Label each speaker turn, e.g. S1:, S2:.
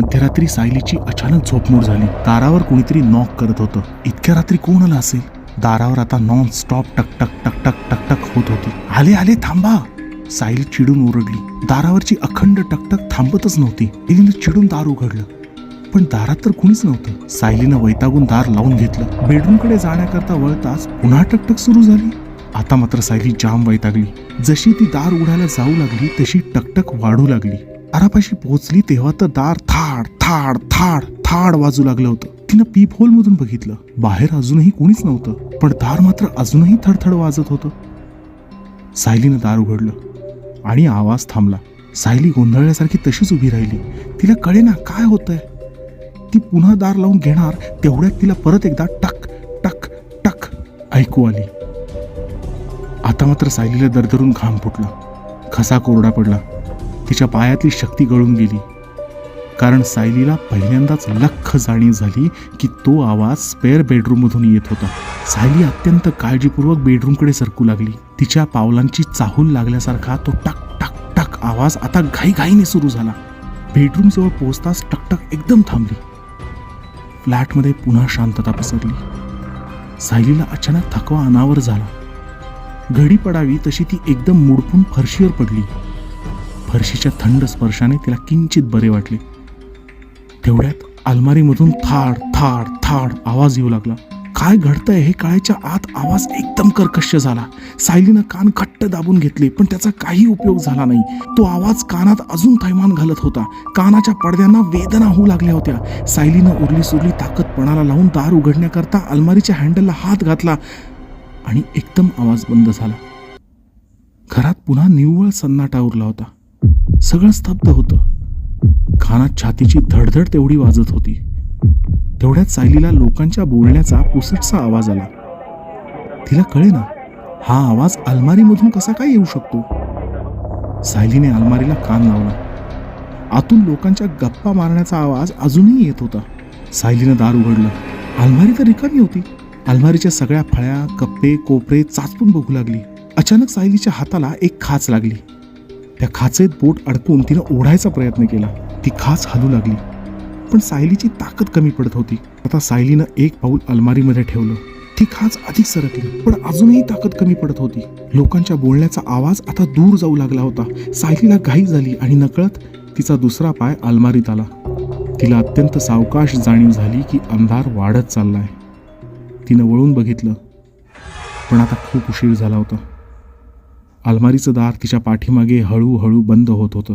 S1: मध्यरात्री सायलीची अचानक झोपमोड झाली. दारावर कोणीतरी नॉक करत होतं. इतक्या रात्री कोण आलं असेल? दारावर आता नॉन स्टॉप टकटक टकटक टकटक होत होती. आले आले, थांबा. सायली चिडून ओरडली. दारावरची अखंड टकटक थांबतच नव्हती. तिने चिडून दार उघडलं, पण दारात तर कुणीच नव्हतं. सायलीनं वैतागून दार लावून घेतलं. बेडरूमकडे जाण्याकरता वळताच पुन्हा टकटक सुरू झाली. आता मात्र सायली जाम वैतागली. जशी ती दार उघडायला जाऊ लागली तशी टकटक वाढू लागली. दारापाशी पोहोचली तेव्हा तर दार थाड थाड थाड थाड वाजू लागलं होतं. तिनं पीप होल मधून बघितलं. बाहेर अजूनही कोणीच नव्हतं, पण दार मात्र अजूनही थडथड वाजत होतं. सायलीनं दार उघडलं आणि आवाज थांबला. सायली गोंधळल्यासारखी तशीच उभी राहिली. तिला कळेना काय होतंय. ती पुन्हा दार लावून घेणार तेवढ्यात तिला परत एकदा टक टक टक ऐकू आली. आता मात्र सायलीला दरदरून घाम फुटला. खसा कोरडा पडला. तिच्या पायातली शक्ती गळून गेली. कारण सायलीला पहिल्यांदाच लख्ख जाणीव झाली की तो आवाज स्पेअर बेडरूममधून येत होता. सायली अत्यंत काळजीपूर्वक बेडरूमकडे सरकू लागली. तिच्या पावलांची चाहूल लागल्यासारखा तो टक टक टक आवाज आता घाईघाईने सुरू झाला. बेडरूमजवळ पोहोचताच टकटक एकदम थांबली. फ्लॅटमध्ये पुन्हा शांतता पसरली. सायलीला अचानक थकवा अनावर झाला. घडी पडावी तशी ती एकदम मुडपून फरशीवर पडली. फरशीच्या थंड स्पर्शाने तिला किंचित बरे वाटले. तेवढ्यात अलमारीमधून थाड थाड थाड आवाज येऊ लागला. काय घडतंय हे कळायच्या आत आवाज एकदम कर्कश झाला. सायलीनं कान घट्ट दाबून घेतले, पण त्याचा काही उपयोग झाला नाही. तो आवाज कानात अजून थैमान घालत होता. कानाच्या पडद्यांना वेदना होऊ लागल्या होत्या. सायलीनं उरली सुरली ताकद पणाला लावून दार उघडण्याकरता अलमारीच्या हँडलला हात घातला आणि एकदम आवाज बंद झाला. घरात पुन्हा निव्वळ सन्नाटा उरला होता. सगळं स्तब्ध होतं. कानात छातीची धडधड तेवढी वाजत होती. तेवढ्यात सायलीला लोकांच्या बोलण्याचा पुसटसा आवाज आला. तिला कळेना हा आवाज अलमारीमधून कसा काय येऊ शकतो. सायलीने अलमारीला कान लावला. आतून लोकांच्या गप्पा मारण्याचा आवाज अजूनही येत होता. सायलीनं दार उघडलं. अलमारी तर रिकामी होती. अलमारीच्या सगळ्या फळ्या, कप्पे, कोपरे चाचपून बघू लागली. अचानक सायलीच्या हाताला एक खाच लागली. त्या खाचेत बोट अडकून तिनं ओढायचा प्रयत्न केला. ती खाच हलू लागली, पण सायलीची ताकद कमी पडत होती. आता सायलीनं एक पाऊल अलमारीमध्ये ठेवलं. ती खाच अधिक सरकली, पण अजूनही ताकद कमी पडत होती. लोकांच्या बोलण्याचा आवाज आता दूर जाऊ लागला होता. सायलीला घाई झाली आणि नकळत तिचा दुसरा पाय अलमारीत आला. तिला अत्यंत सावकाश जाणीव झाली की अंधार वाढत चाललाय. तिनं वळून बघितलं, पण आता खूप उशीर झाला होता. अलमारीचं दार तिच्या पाठीमागे हळूहळू बंद होत होतं.